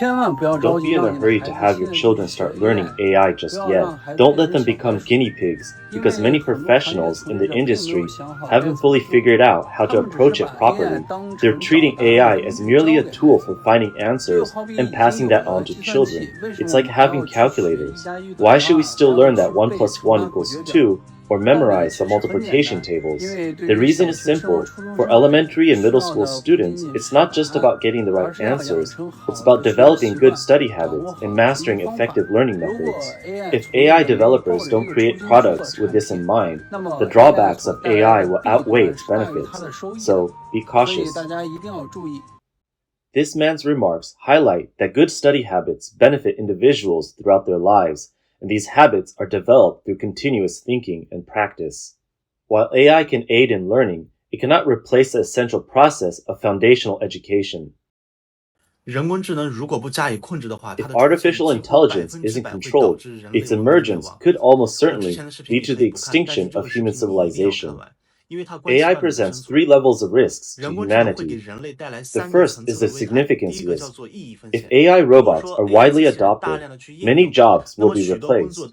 Don't be in a hurry to have your children start learning AI just yet. Don't let them become guinea pigs, because many professionals in the industry haven't fully figured out how to approach it properly. They're treating AI as merely a tool for finding answers and passing that on to children. It's like having calculators. Why should we still learn that 1 plus 1 equals 2 or memorize the multiplication tables? The reason is simple. For elementary and middle school students, it's not just about getting the right answers, it's about developing good study habits and mastering effective learning methods. If AI developers don't create products with this in mind, the drawbacks of AI will outweigh its benefits. So, be cautious. This man's remarks highlight that good study habits benefit individuals throughout their lives, and these habits are developed through continuous thinking and practice. While AI can aid in learning, it cannot replace the essential process of foundational education. If artificial intelligence isn't controlled, its emergence could almost certainly lead to the extinction of human civilization. AI presents 3 levels of risks to humanity. The first is the significance risk. If AI robots are widely adopted, many jobs will be replaced.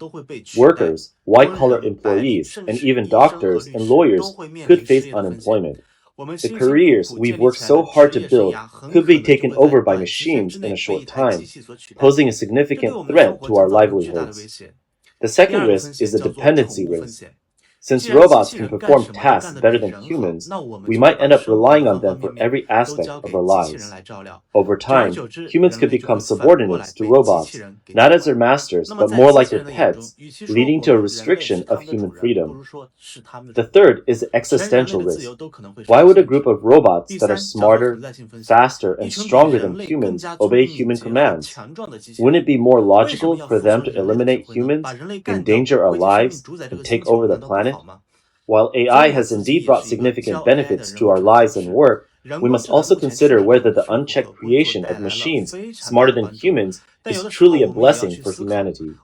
Workers, white-collar employees, and even doctors and lawyers could face unemployment. The careers we've worked so hard to build could be taken over by machines in a short time, posing a significant threat to our livelihoods. The second risk is the dependency risk. Since robots can perform tasks better than humans, we might end up relying on them for every aspect of our lives. Over time, humans could become subordinates to robots, not as their masters, but more like their pets, leading to a restriction of human freedom. The third is the existential risk. Why would a group of robots that are smarter, faster, and stronger than humans obey human commands? Wouldn't it be more logical for them to eliminate humans, endanger our lives, and take over the planet? While AI has indeed brought significant benefits to our lives and work, we must also consider whether the unchecked creation of machines smarter than humans is truly a blessing for humanity.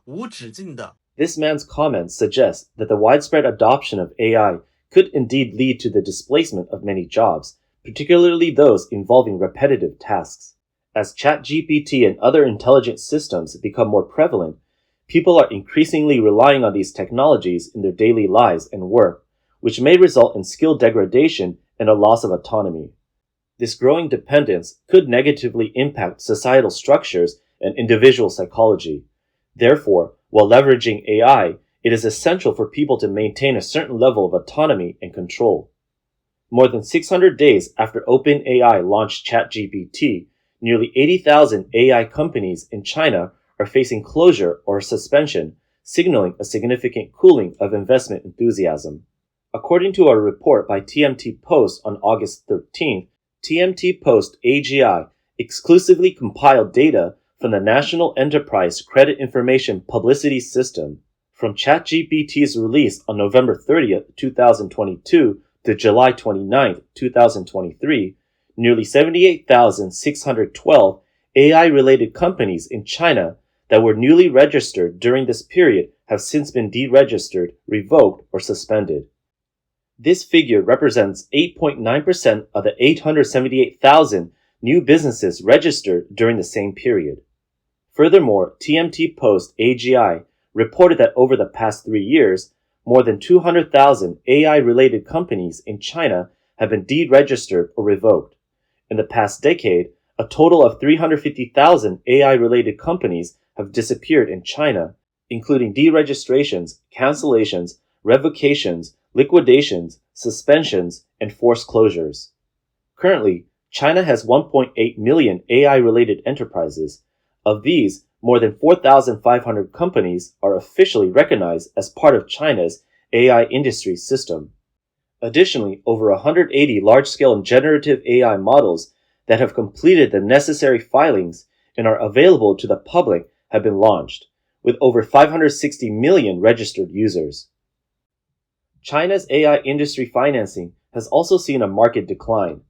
This man's comments suggest that the widespread adoption of AI could indeed lead to the displacement of many jobs, particularly those involving repetitive tasks. As ChatGPT and other intelligent systems become more prevalent, people are increasingly relying on these technologies in their daily lives and work, which may result in skill degradation and a loss of autonomy. This growing dependence could negatively impact societal structures and individual psychology. Therefore, while leveraging AI, it is essential for people to maintain a certain level of autonomy and control. More than 600 days after OpenAI launched ChatGPT, nearly 80,000 AI companies in China are facing closure or suspension, signaling a significant cooling of investment enthusiasm. According to a report by TMT Post on August 13th, TMT Post AGI exclusively compiled data from the National Enterprise Credit Information Publicity System. From ChatGPT's release on November 30th, 2022 to July 29th, 2023, nearly 78,612 AI-related companies in China that were newly registered during this period have since been deregistered, revoked, or suspended. This figure represents 8.9% of the 878,000 new businesses registered during the same period. Furthermore, TMT Post AGI reported that over the past 3 years, more than 200,000 AI-related companies in China have been deregistered or revoked. In the past decade, a total of 350,000 AI-related companies have disappeared in China, including deregistrations, cancellations, revocations, liquidations, suspensions, and forced closures. Currently, China has 1.8 million AI-related enterprises. Of these, more than 4,500 companies are officially recognized as part of China's AI industry system. Additionally, over 180 large-scale generative AI models that have completed the necessary filings and are available to the public have been launched, with over 560 million registered users. China's AI industry financing has also seen a market decline.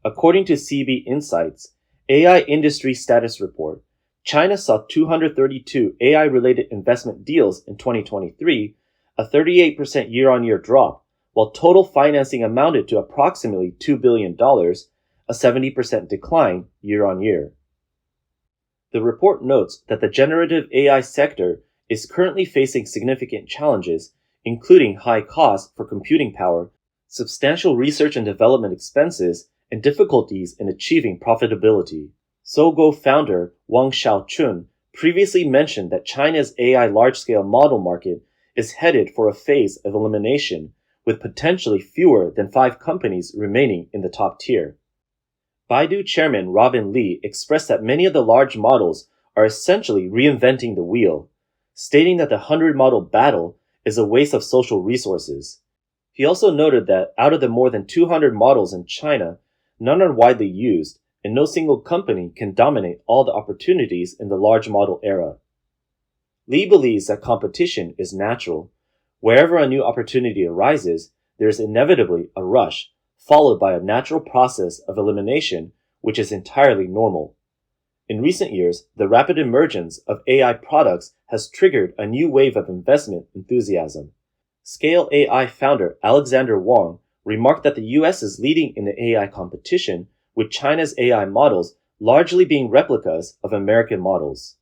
According to CB Insights AI Industry Status Report, China saw 232 AI-related investment deals in 2023, a 38% year-on-year drop, while total financing amounted to approximately $2 billion, a 70% decline year-on-year. The report notes that the generative AI sector is currently facing significant challenges, including high costs for computing power, substantial research and development expenses, and difficulties in achieving profitability. Sogou founder Wang Xiaochun previously mentioned that China's AI large-scale model market is headed for a phase of elimination, with potentially fewer than 5 companies remaining in the top tier. Baidu chairman Robin Li expressed that many of the large models are essentially reinventing the wheel, stating that the 100-model battle is a waste of social resources. He also noted that out of the more than 200 models in China, none are widely used, and no single company can dominate all the opportunities in the large model era. Li believes that competition is natural. Wherever a new opportunity arises, there is inevitably a rush, followed by a natural process of elimination, which is entirely normal. In recent years, the rapid emergence of AI products has triggered a new wave of investment enthusiasm. Scale AI founder Alexander Wang remarked that the US is leading in the AI competition, with China's AI models largely being replicas of American models.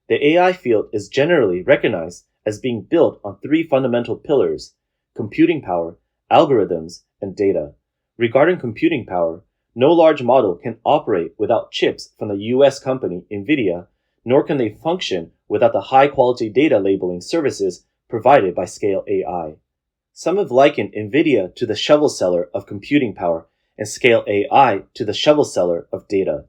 The AI field is generally recognized as being built on 3 fundamental pillars: computing power, algorithms, and data. Regarding computing power, no large model can operate without chips from the US company NVIDIA, nor can they function without the high-quality data labeling services provided by Scale AI. Some have likened NVIDIA to the shovel seller of computing power and Scale AI to the shovel seller of data.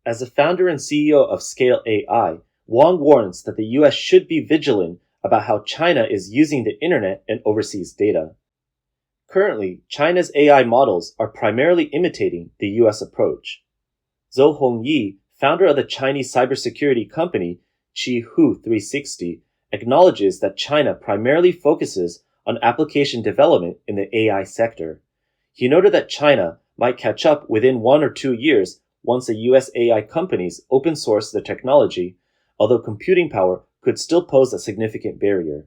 As the founder and CEO of Scale AI, Wang warns that the US should be vigilant about how China is using the internet and overseas data. Currently, China's AI models are primarily imitating the US approach. Zhou Hongyi, founder of the Chinese cybersecurity company Qihoo 360, acknowledges that China primarily focuses on application development in the AI sector. He noted that China might catch up within 1 or 2 years once the US AI companies open source the technology, although computing power could still pose a significant barrier.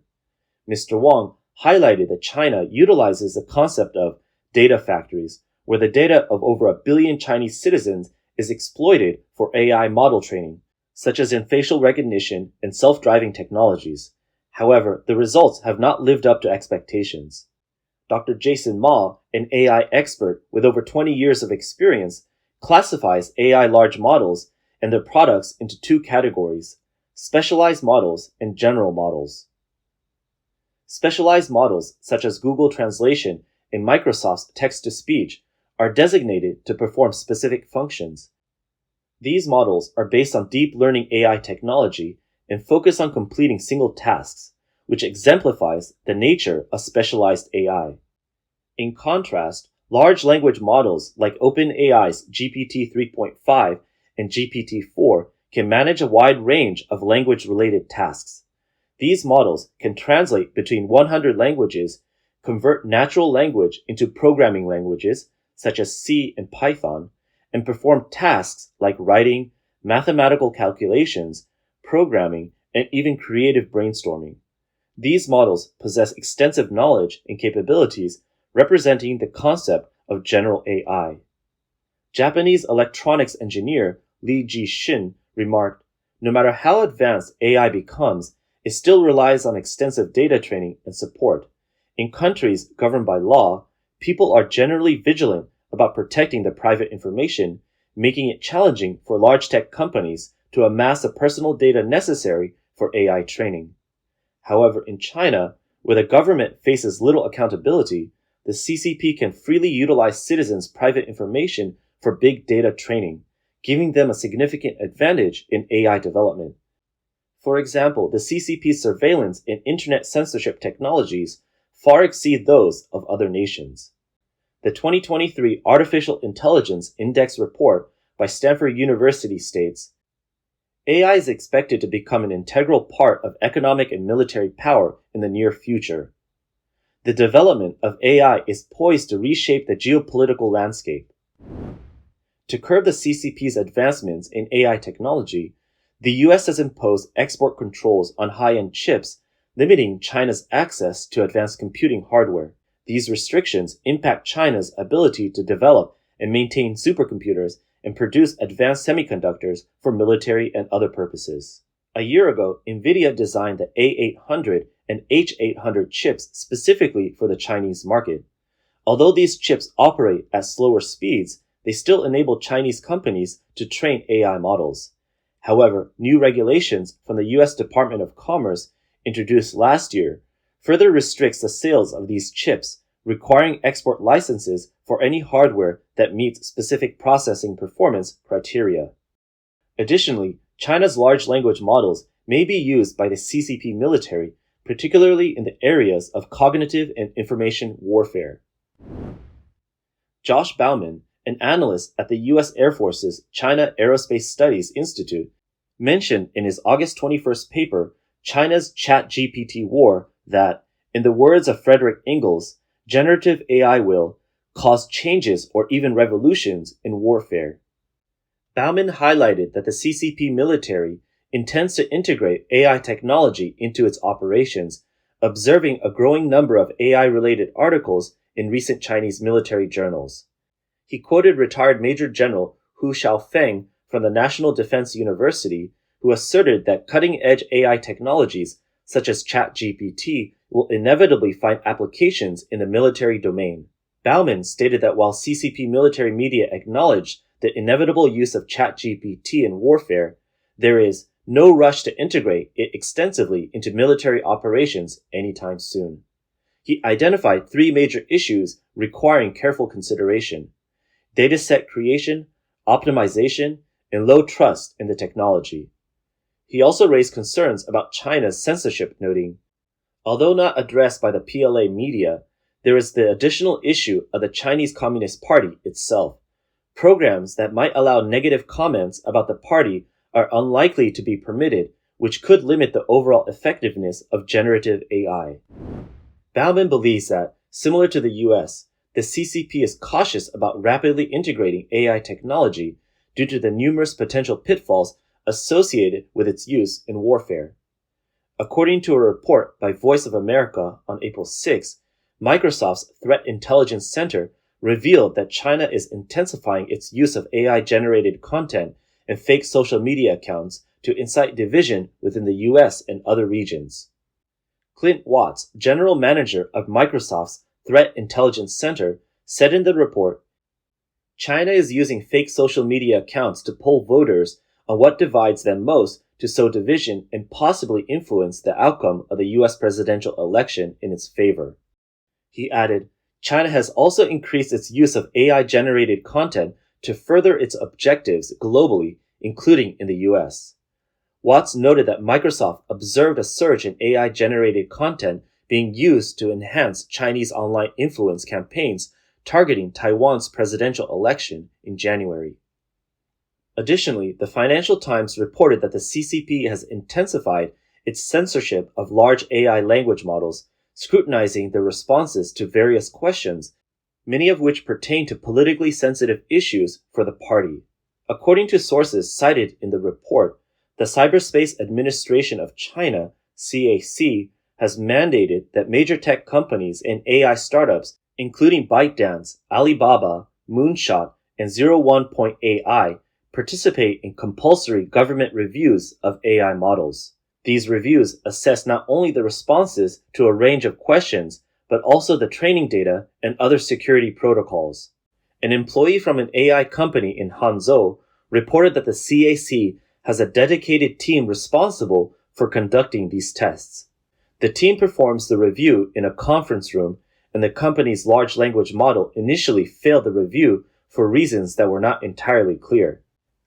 Mr. Wang highlighted that China utilizes the concept of data factories, where the data of over 1 billion Chinese citizens is exploited for AI model training, such as in facial recognition and self-driving technologies. However, the results have not lived up to expectations. Dr. Jason Ma, an AI expert with over 20 years of experience, classifies AI large models and their products into 2 categories: specialized models and general models. Specialized models, such as Google Translation and Microsoft's text-to-speech, are designated to perform specific functions. These models are based on deep learning AI technology and focus on completing single tasks, which exemplifies the nature of specialized AI. In contrast, large language models like OpenAI's GPT 3.5 and GPT-4 can manage a wide range of language-related tasks. These models can translate between 100 languages, convert natural language into programming languages, such as C and Python, and perform tasks like writing, mathematical calculations, programming, and even creative brainstorming. These models possess extensive knowledge and capabilities representing the concept of general AI. Japanese electronics engineer Lee Ji-shin remarked, "No matter how advanced AI becomes, it still relies on extensive data training and support. In countries governed by law, people are generally vigilant about protecting their private information, making it challenging for large tech companies to amass the personal data necessary for AI training." However, in China, where the government faces little accountability, the CCP can freely utilize citizens' private information for big data training, giving them a significant advantage in AI development. For example, the CCP's surveillance and internet censorship technologies far exceed those of other nations. The 2023 Artificial Intelligence Index report by Stanford University states, AI is expected to become an integral part of economic and military power in the near future. The development of AI is poised to reshape the geopolitical landscape. To curb the CCP's advancements in AI technology, the US has imposed export controls on high-end chips, limiting China's access to advanced computing hardware. These restrictions impact China's ability to develop and maintain supercomputers and produce advanced semiconductors for military and other purposes. A year ago, NVIDIA designed the A800 and H800 chips specifically for the Chinese market. Although these chips operate at slower speeds, they still enable Chinese companies to train AI models. However, new regulations from the U.S. Department of Commerce introduced last year further restricts the sales of these chips, requiring export licenses for any hardware that meets specific processing performance criteria. Additionally, China's large language models may be used by the CCP military, particularly in the areas of cognitive and information warfare. Josh Bauman, an analyst at the U.S. Air Force's China Aerospace Studies Institute, mentioned in his August 21st paper, China's ChatGPT War, that, in the words of Frederick Ingalls, generative AI will cause changes or even revolutions in warfare. Bauman highlighted that the CCP military intends to integrate AI technology into its operations, observing a growing number of AI-related articles in recent Chinese military journals. He quoted retired Major General Hu Xiaofeng from the National Defense University, who asserted that cutting-edge AI technologies, such as ChatGPT, will inevitably find applications in the military domain. Bauman stated that while CCP military media acknowledged the inevitable use of ChatGPT in warfare, there is no rush to integrate it extensively into military operations anytime soon. He identified three major issues requiring careful consideration: dataset creation, optimization, and low trust in the technology. He also raised concerns about China's censorship, noting, although not addressed by the PLA media, there is the additional issue of the Chinese Communist Party itself. Programs that might allow negative comments about the party are unlikely to be permitted, which could limit the overall effectiveness of generative AI. Bauman believes that, similar to the US, the CCP is cautious about rapidly integrating AI technology due to the numerous potential pitfalls associated with its use in warfare. According to a report by Voice of America on April 6, Microsoft's Threat Intelligence Center revealed that China is intensifying its use of AI-generated content and fake social media accounts to incite division within the US and other regions. Clint Watts, general manager of Microsoft's Threat Intelligence Center, said in the report, China is using fake social media accounts to poll voters on what divides them most to sow division and possibly influence the outcome of the US presidential election in its favor. He added, China has also increased its use of AI-generated content to further its objectives globally, including in the US. Watts noted that Microsoft observed a surge in AI-generated content being used to enhance Chinese online influence campaigns targeting Taiwan's presidential election in January. Additionally, the Financial Times reported that the CCP has intensified its censorship of large AI language models, scrutinizing their responses to various questions, many of which pertain to politically sensitive issues for the party. According to sources cited in the report, the Cyberspace Administration of China, CAC, has mandated that major tech companies and AI startups, including ByteDance, Alibaba, Moonshot, and 01.ai, participate in compulsory government reviews of AI models. These reviews assess not only the responses to a range of questions, but also the training data and other security protocols. An employee from an AI company in Hangzhou reported that the CAC has a dedicated team responsible for conducting these tests. The team performs the review in a conference room, and the company's large language model initially failed the review for reasons that were not entirely clear.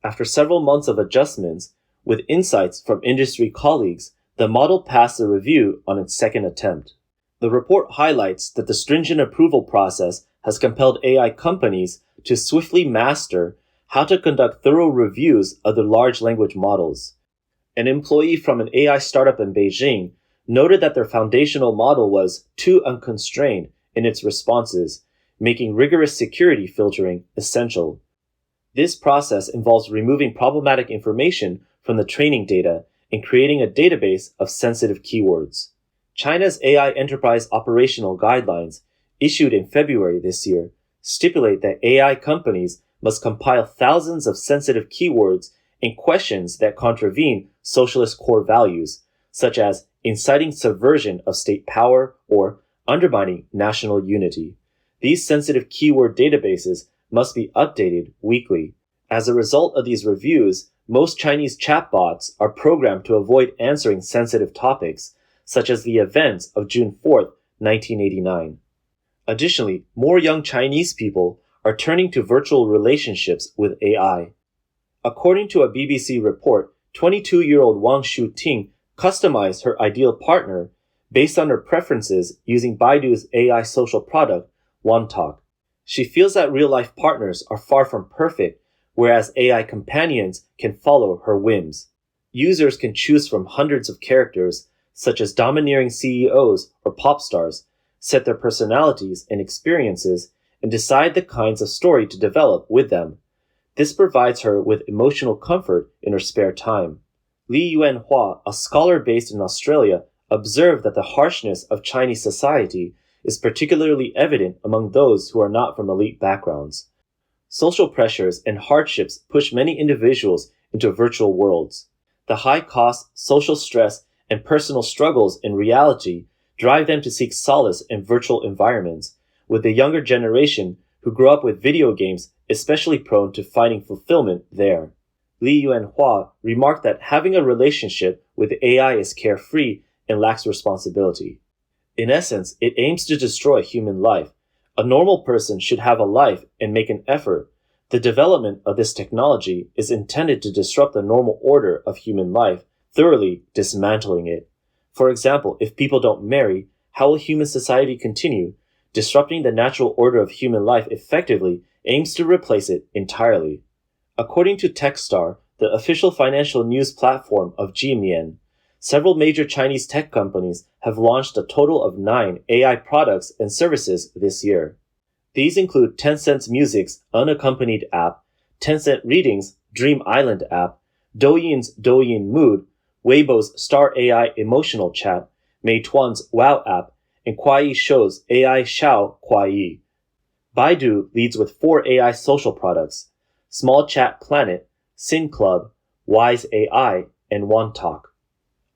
After several months of adjustments, with insights from industry colleagues, the model passed the review on its second attempt. The report highlights that the stringent approval process has compelled AI companies to swiftly master how to conduct thorough reviews of their large language models. An employee from an AI startup in Beijing noted that their foundational model was too unconstrained in its responses, making rigorous security filtering essential. This process involves removing problematic information from the training data and creating a database of sensitive keywords. China's AI Enterprise Operational Guidelines, issued in February this year, stipulate that AI companies must compile thousands of sensitive keywords and questions that contravene socialist core values, such as inciting subversion of state power or undermining national unity. These sensitive keyword databases must be updated weekly. As a result of these reviews, most Chinese chatbots are programmed to avoid answering sensitive topics, such as the events of June 4, 1989. Additionally, more young Chinese people are turning to virtual relationships with AI. According to a BBC report, 22-year-old Wang Shuting customized her ideal partner based on her preferences using Baidu's AI social product, OneTalk. She feels that real-life partners are far from perfect, whereas AI companions can follow her whims. Users can choose from hundreds of characters, such as domineering CEOs or pop stars, set their personalities and experiences, and decide the kinds of story to develop with them. This provides her with emotional comfort in her spare time. Li Yuanhua, a scholar based in Australia, observed that the harshness of Chinese society is particularly evident among those who are not from elite backgrounds. Social pressures and hardships push many individuals into virtual worlds. The high cost, social stress, and personal struggles in reality drive them to seek solace in virtual environments, with the younger generation who grew up with video games especially prone to finding fulfillment there. Li Yuanhua remarked that having a relationship with AI is carefree and lacks responsibility. In essence, it aims to destroy human life. A normal person should have a life and make an effort. The development of this technology is intended to disrupt the normal order of human life, thoroughly dismantling it. For example, if people don't marry, how will human society continue? Disrupting the natural order of human life effectively aims to replace it entirely. According to Techstar, the official financial news platform of Jimian, several major Chinese tech companies have launched a total of 9 AI products and services this year. These include Tencent Music's Unaccompanied app, Tencent Reading's Dream Island app, Douyin's Douyin Mood, Weibo's Star AI Emotional Chat, Meituan's Wow app, and Kuai Shou's AI Xiao Kuai. Baidu leads with 4 AI social products: Small Chat Planet, Sin Club, Wise AI, and OneTalk.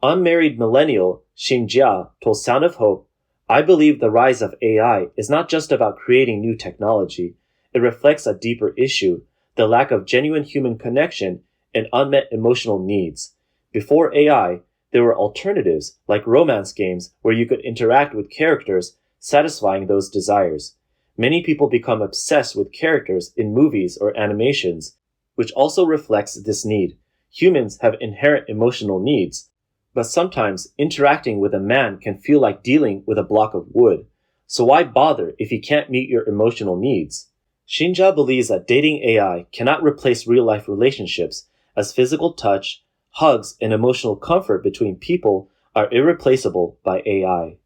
Unmarried millennial Xin Jia told Sound of Hope, "I believe the rise of AI is not just about creating new technology. It reflects a deeper issue, the lack of genuine human connection and unmet emotional needs. Before AI, there were alternatives like romance games where you could interact with characters, satisfying those desires. Many people become obsessed with characters in movies or animations, which also reflects this need. Humans have inherent emotional needs, but sometimes interacting with a man can feel like dealing with a block of wood. So why bother if he can't meet your emotional needs?" Xinjia believes that dating AI cannot replace real-life relationships, as physical touch, hugs, and emotional comfort between people are irreplaceable by AI.